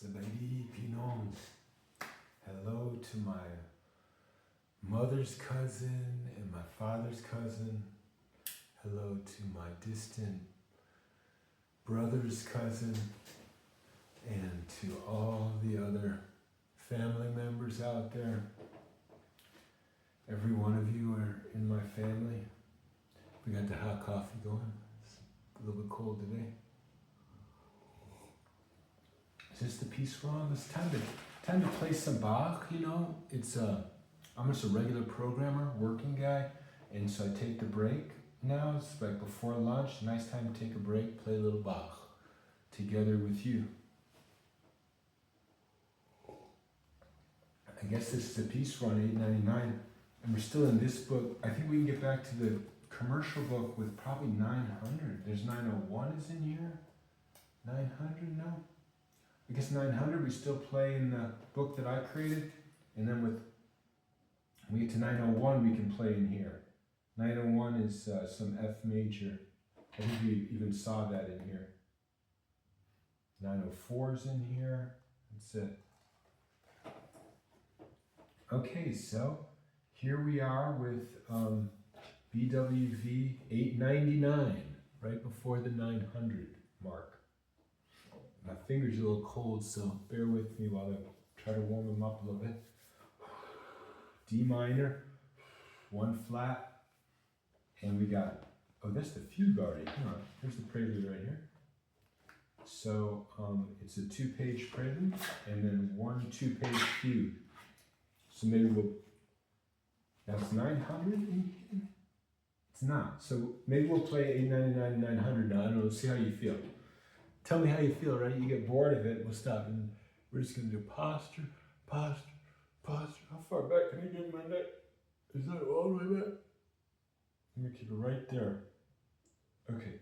Sabadi Pinon. Hello to my mother's cousin and my father's cousin. Hello to my distant brother's cousin and to all the other family members out there. Every one of you are in my family. We got the hot coffee going. It's a little bit cold today. Is this the piece we're on? It's time to play some Bach, you know. I'm just a regular programmer, working guy, and so I take the break now. It's like before lunch, nice time to take a break, play a little Bach together with you. I guess this is a piece we're on $8.99, and we're still in this book. I think we can get back to the commercial book with probably 900. There's 901 is in here. 900, no? I guess 900 we still play in the book that I created, and then when we get to 901 we can play in here. 901 is some F major. I think we even saw that in here. 904 is in here. That's it. Okay, so here we are with BWV 899, right before the 900 mark. My fingers are a little cold, so bear with me while I try to warm them up a little bit. D minor, 1 flat, and we got, oh, that's the fugue already. Come on, here's the prelude right here. So it's a 2-page prelude, and then 1 2-page fugue. So maybe that's 900 in here? It's not. So maybe we'll play 899 and 900 now. I don't know, see how you feel. Tell me how you feel, right? You get bored of it, we'll stop. And we're just going to do posture, posture, posture. How far back can I get my neck? Is that all the way back? Let me keep it right there. Okay.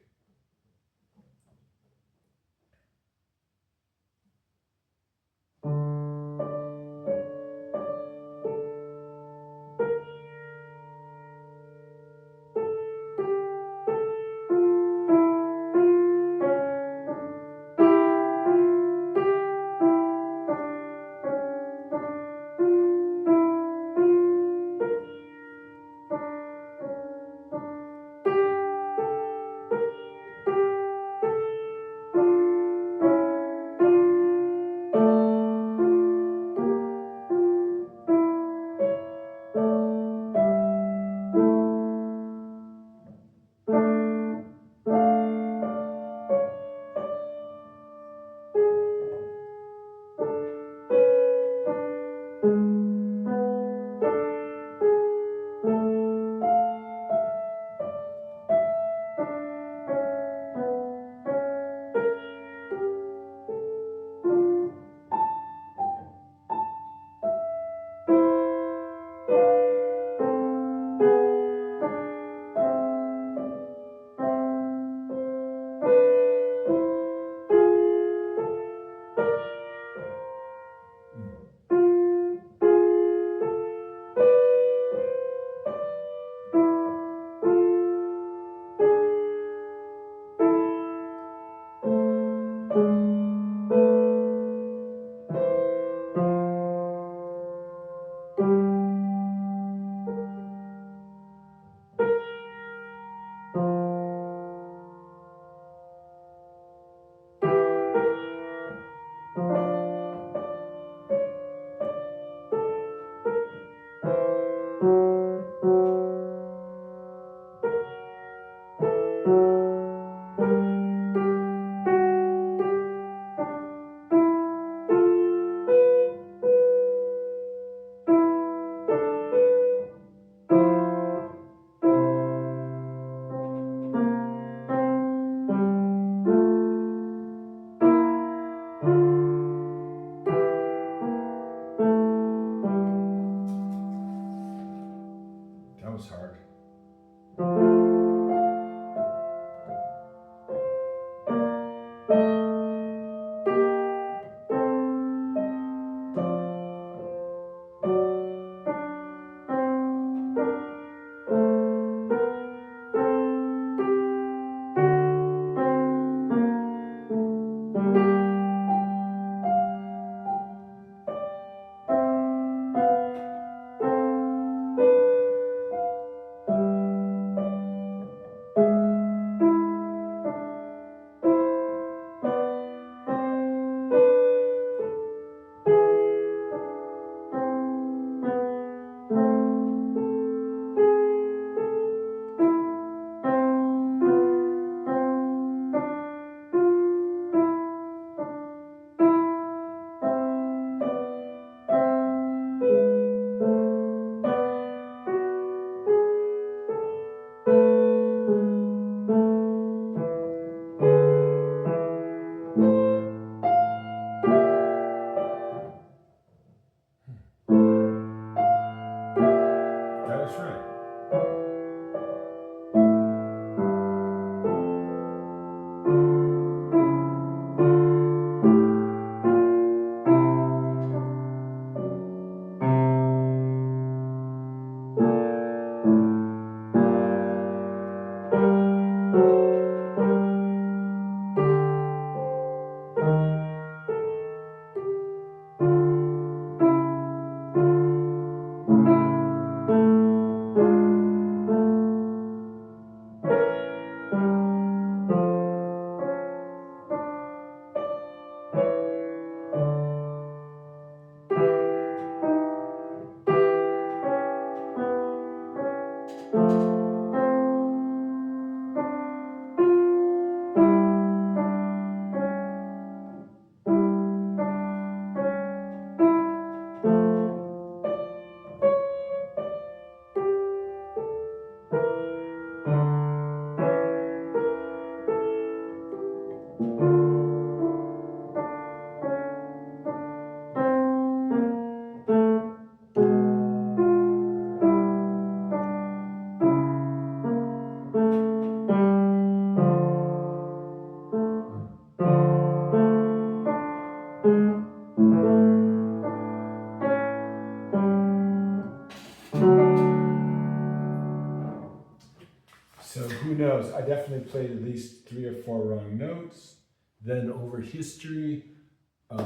so I definitely played at least 3 or 4 wrong notes. Then over history,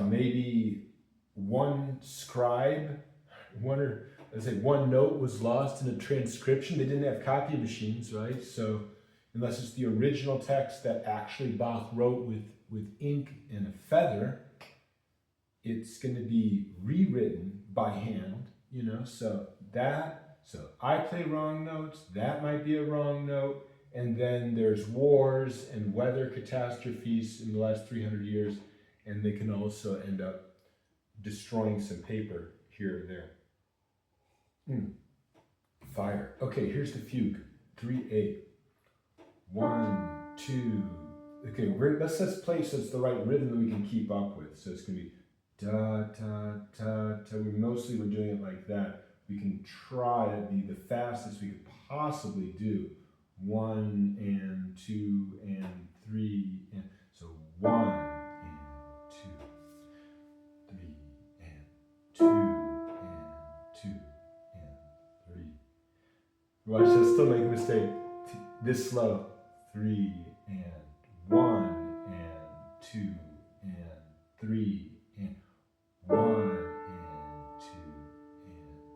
maybe one scribe, one note was lost in a transcription. They didn't have copy machines, right? So unless it's the original text that actually Bach wrote with ink and a feather, it's going to be rewritten by hand, you know, so I play wrong notes, that might be a wrong note, and then there's wars and weather catastrophes in the last 300 years, and they can also end up destroying some paper here or there. Fire. Okay, here's the fugue. 3/8. 1, 2. Okay, let's just play so it's the right rhythm that we can keep up with. So it's going to be da, ta, ta, ta. We're doing it like that. We can try to be the fastest we could possibly do. 1 and 2 and 3 and so 1 and 2, 3 and 2 and 2 and 3. Watch, I still make a mistake. This slow. 3 and 1 and 2 and 3 and 1 and 2 and 3.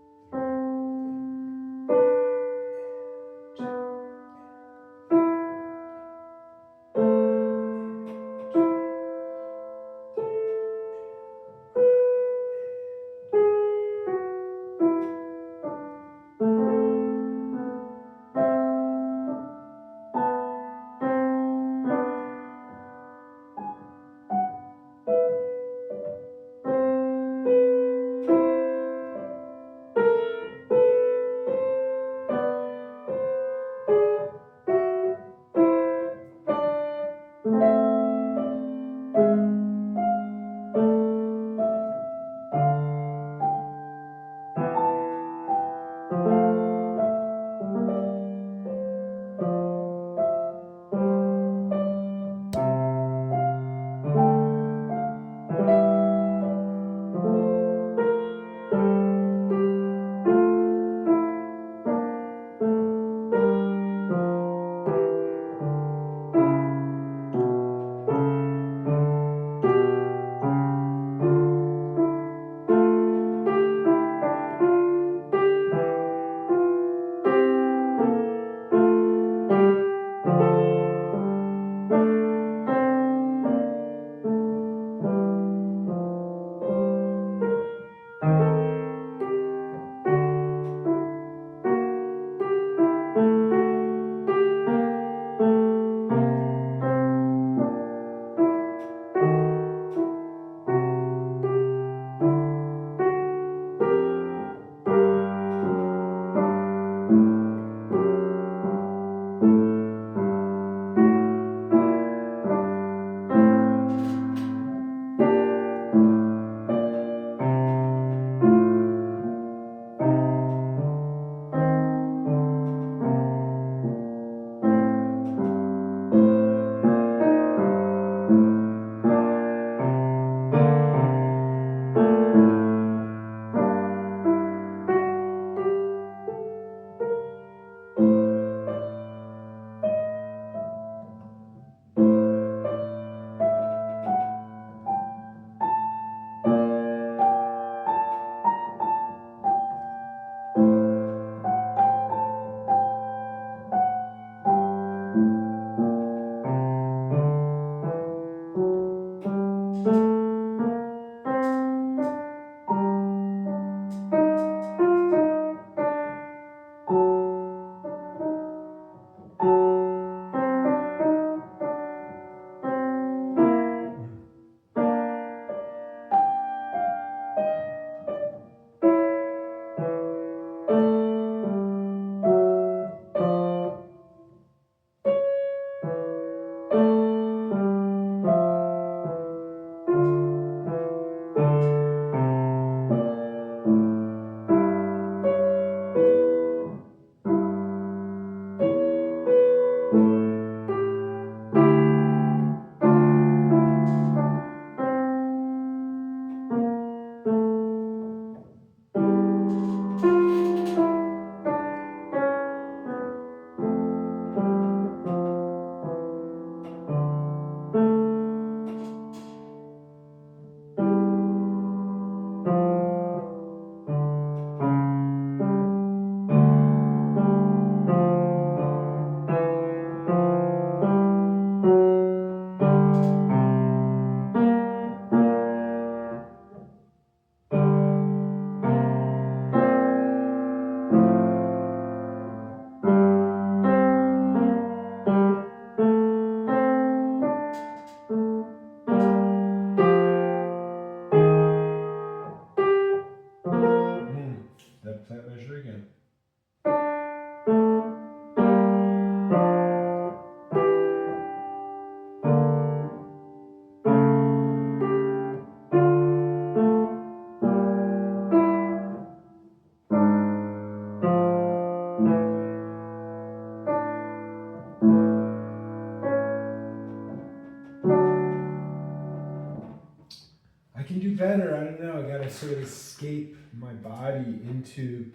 can do better. I don't know. I gotta sort of escape my body into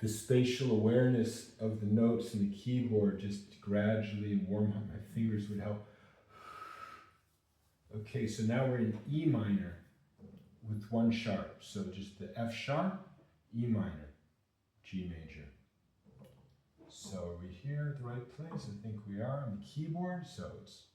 the spatial awareness of the notes in the keyboard, just gradually, and warm up my fingers would help. Okay, so now we're in E minor with one sharp. So just the F sharp, E minor, G major. So are we here at the right place? I think we are on the keyboard. So it's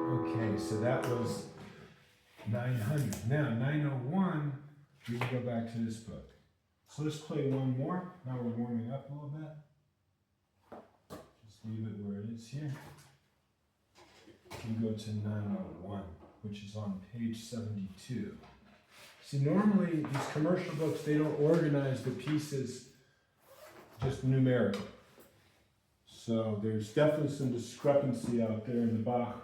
Okay, so that was 900. Now, 901, we can go back to this book. So let's play one more. Now we're warming up a little bit. Just leave it where it is here. We go to 901, which is on page 72. See, normally these commercial books, they don't organize the pieces just numerically. So there's definitely some discrepancy out there in the Bach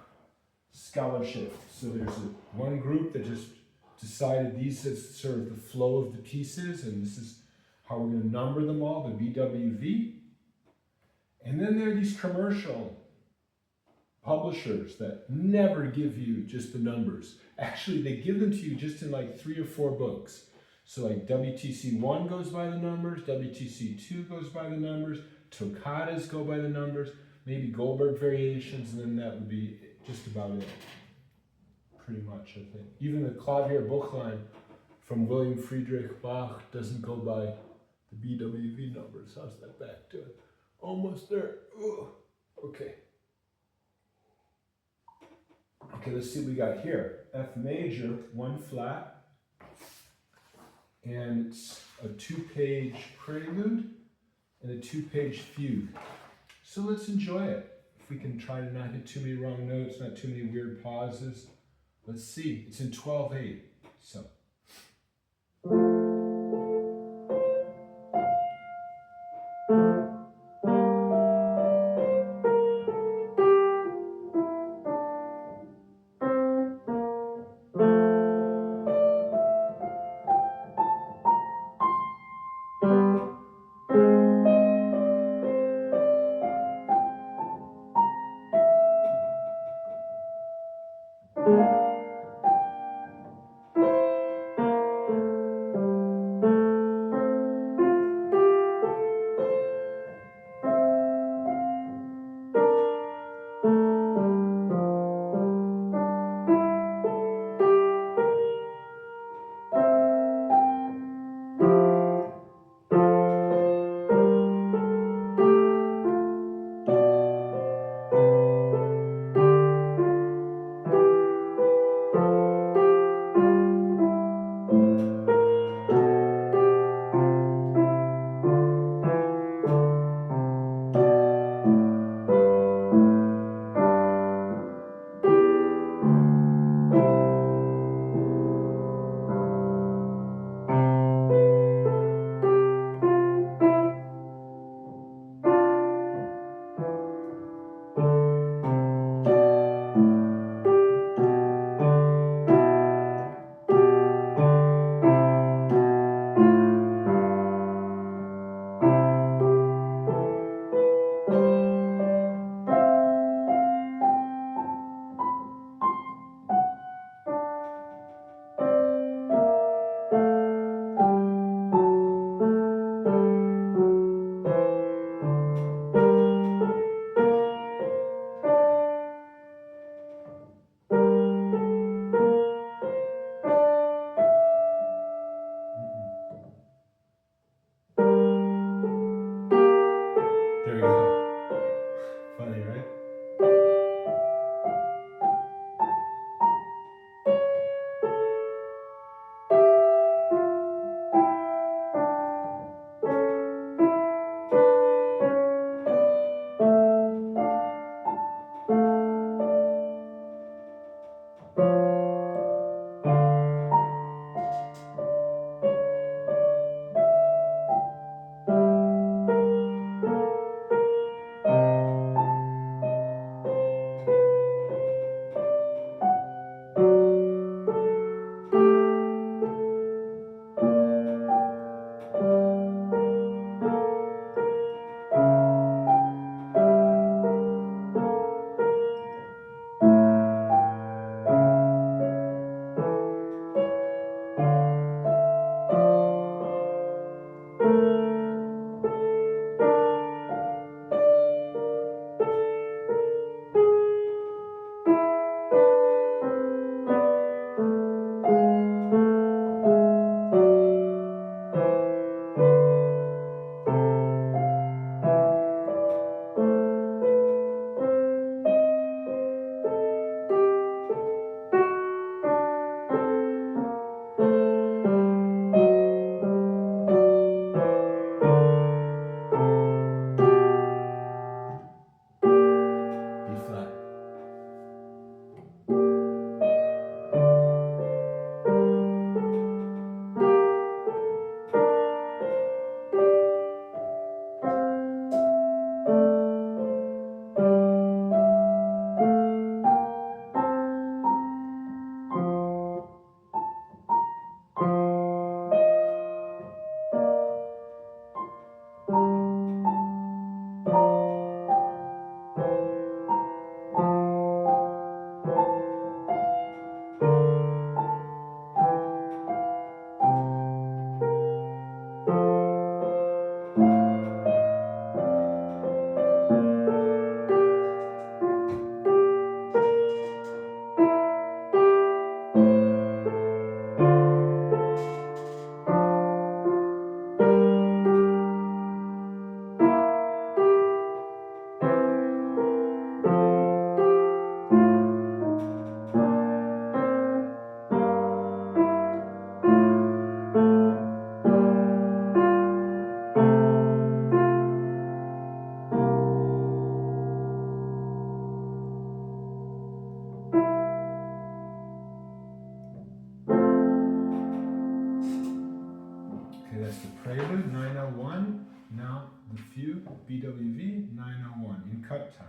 scholarship. So there's one group that just decided these is sort of the flow of the pieces, and this is how we're going to number them all, the BWV. And then there are these commercial publishers that never give you just the numbers. Actually, they give them to you just in like 3 or 4 books. So like WTC 1 goes by the numbers, WTC 2 goes by the numbers, Toccatas go by the numbers, maybe Goldberg variations, and then that would be just about it. Pretty much, I think. Even the Clavier bookline from William Friedrich Bach doesn't go by the BWV numbers. How's that back to it? Almost there. Ugh. Okay. Okay, let's see what we got here. F major, 1 flat, and it's a 2-page prelude and a 2-page fugue. So let's enjoy it. If we can try to not hit too many wrong notes, not too many weird pauses. Let's see. It's in 12/8. So. that's the prelude, 901. Now the fugue, BWV, 901 in cut time.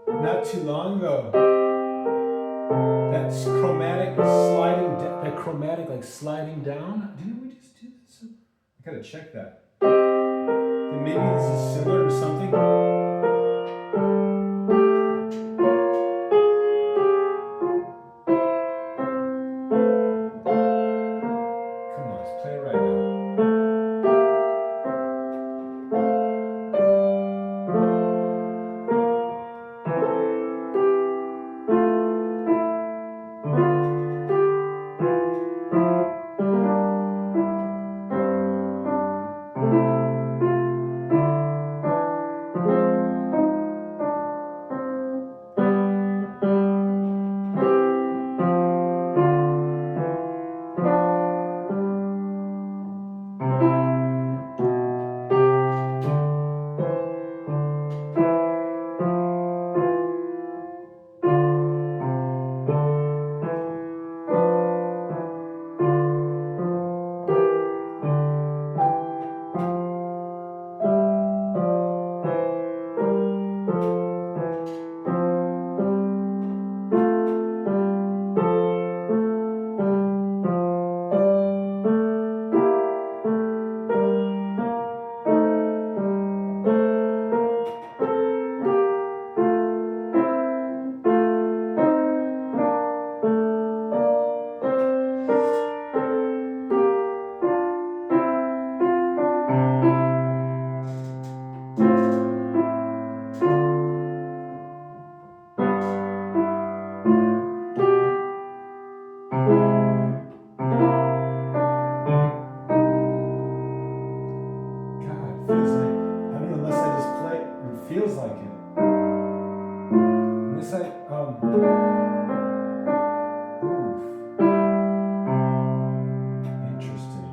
Not too long ago, that's chromatic sliding, that chromatic like sliding down. Didn't we just do this? I gotta check that. Then maybe this is similar to something. Come on, let's play it right now. Feels like it. And this interesting.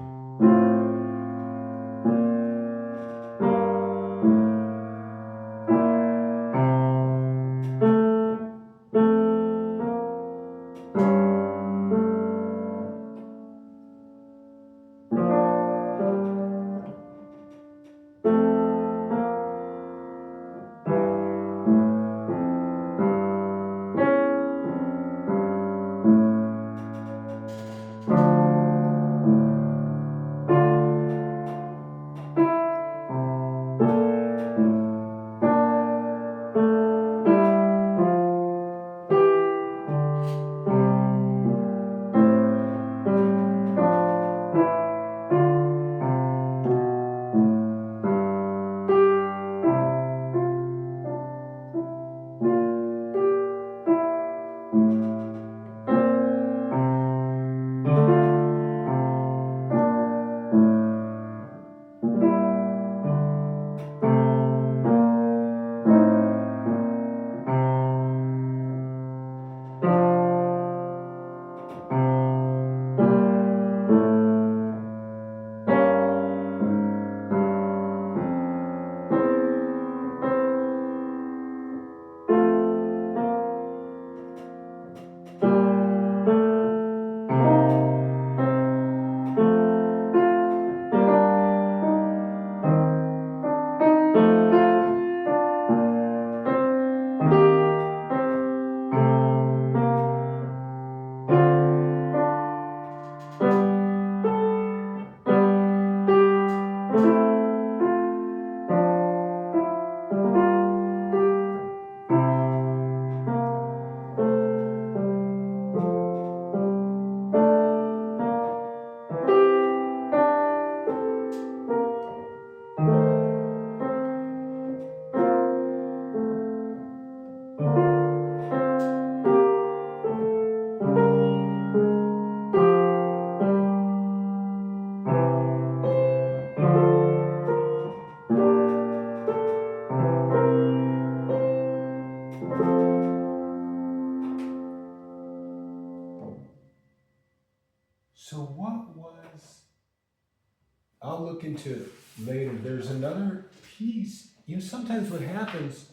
into it later. There's another piece. You know, sometimes what happens,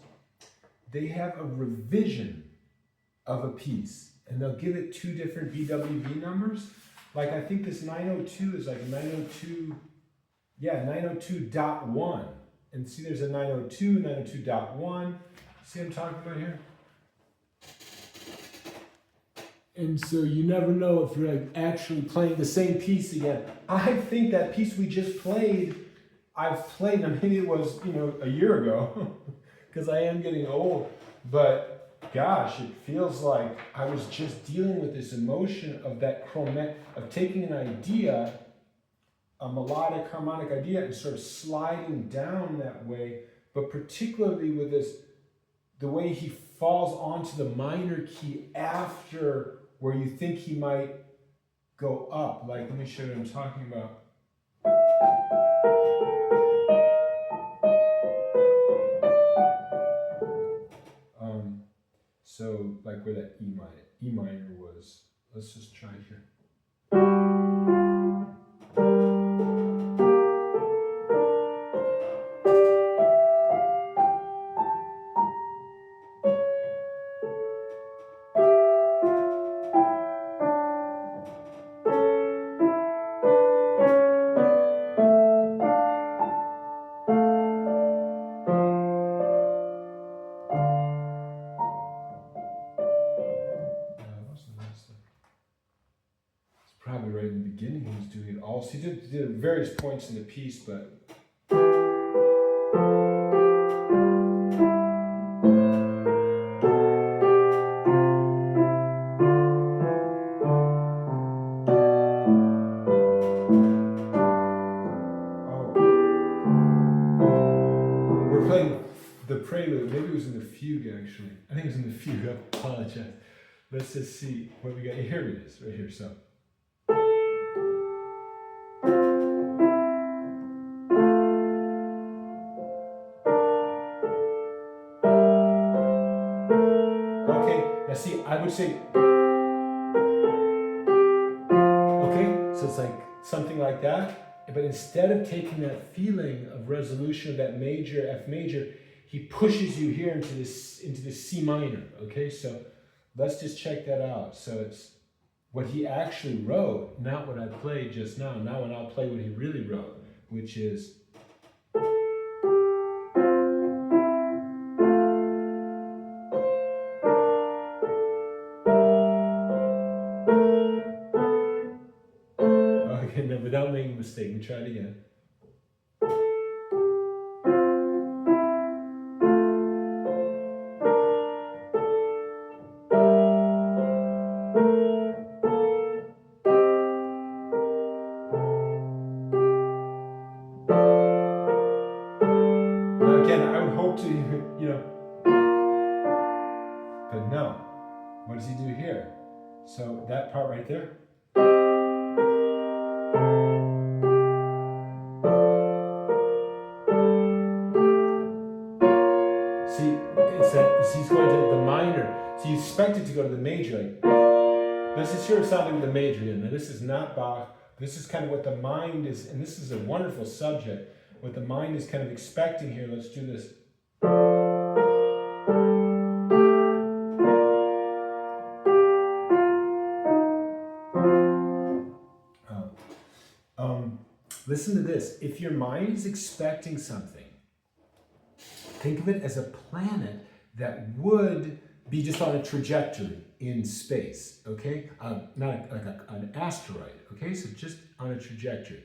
they have a revision of a piece, and they'll give it two different BWV numbers. Like I think this 902 is like 902, yeah, 902.1. And see, there's a 902, 902.1. See what I'm talking about here? And so you never know if you're like actually playing the same piece again. I think that piece we just played, I've played, and maybe it was, you know, a year ago, because I am getting old. But gosh, it feels like I was just dealing with this emotion of that of taking an idea, a melodic harmonic idea, and sort of sliding down that way. But particularly with this, the way he falls onto the minor key after where you think he might go up. Like, let me show you what I'm talking about. So like where that E minor was. Let's just try here. Probably right in the beginning he was doing it all. So he did at various points in the piece, but we're playing the prelude. Maybe it was in the fugue actually. I think it was in the fugue. I apologize. Let's just see what we got. Here it is, right here. So. Now see, I would say, okay, so it's like something like that, but instead of taking that feeling of resolution of that major, F major, he pushes you here into this C minor, okay? So let's just check that out. So it's what he actually wrote, not what I played just now. Now and I'll play what he really wrote, which is without making a mistake. We try it again. Now again, I would hope to, you know, but no. What does he do here? So that part right there. He's going to the minor. So you expect it to go to the major. Like, let's just hear it sounding the major again. Now this is not Bach. This is kind of what the mind is, and this is a wonderful subject. What the mind is kind of expecting here. Let's do this. Listen to this. If your mind is expecting something, think of it as a planet that would be just on a trajectory in space, okay? Not like an asteroid, okay? So just on a trajectory.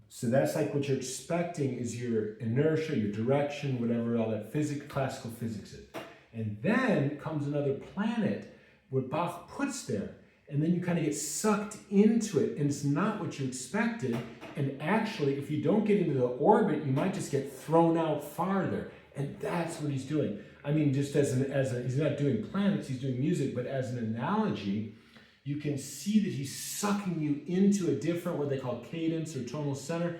So that's like what you're expecting is your inertia, your direction, whatever all that classical physics is. And then comes another planet what Bach puts there. And then you kind of get sucked into it, and it's not what you expected. And actually, if you don't get into the orbit, you might just get thrown out farther. And that's what he's doing. I mean, just as he's not doing planets, he's doing music, but as an analogy, you can see that he's sucking you into a different, what they call cadence or tonal center,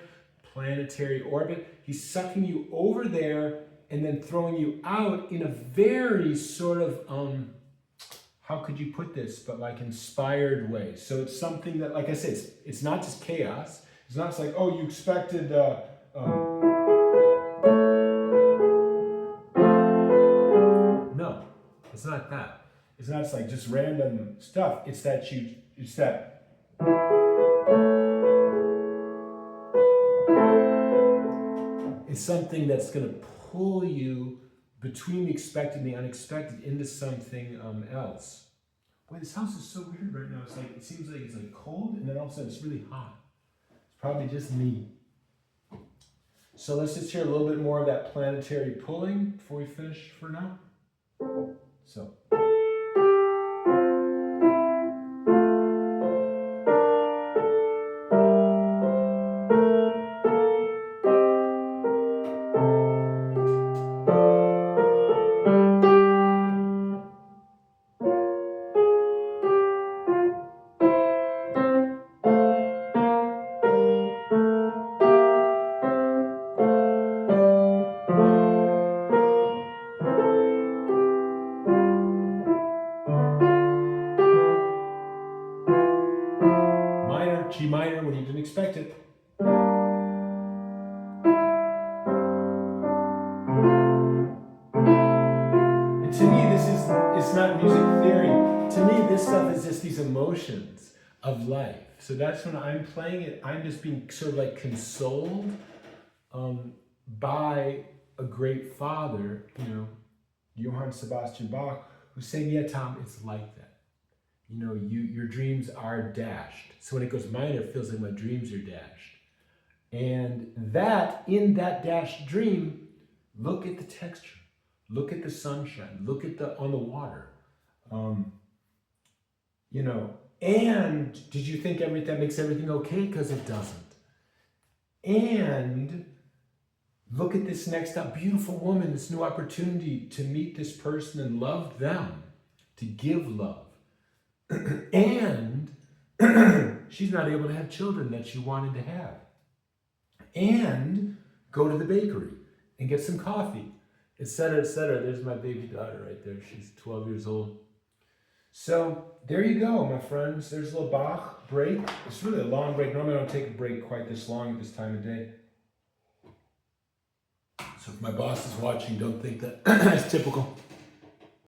planetary orbit. He's sucking you over there and then throwing you out in a very sort of, how could you put this, but like inspired way. So it's something that, like I said, it's not just chaos. It's not like, oh, you expected, no, it's not that. It's not like just random stuff. It's that it's something that's going to pull you between the expected and the unexpected into something else. Boy, this house is so weird right now. It's like, it seems like it's like cold, and then all of a sudden it's really hot. It's probably just me. So let's just hear a little bit more of that planetary pulling before we finish for now. So. G minor when you didn't expect it. And to me, it's not music theory. To me, this stuff is just these emotions of life. So that's when I'm playing it, I'm just being sort of like consoled by a great father, Johann Sebastian Bach, who's saying, yeah, Tom, it's like that. Your dreams are dashed. So when it goes minor, it feels like my dreams are dashed. And in that dashed dream, look at the texture. Look at the sunshine. Look at on the water. And did you think that makes everything okay? Because it doesn't. And look at this next up, beautiful woman, this new opportunity to meet this person and love them, to give love. And she's not able to have children that she wanted to have. And go to the bakery and get some coffee, etc., etc. There's my baby daughter right there. She's 12 years old. So there you go, my friends. There's a little Bach break. It's really a long break. Normally I don't take a break quite this long at this time of day. So if my boss is watching, don't think that it's typical.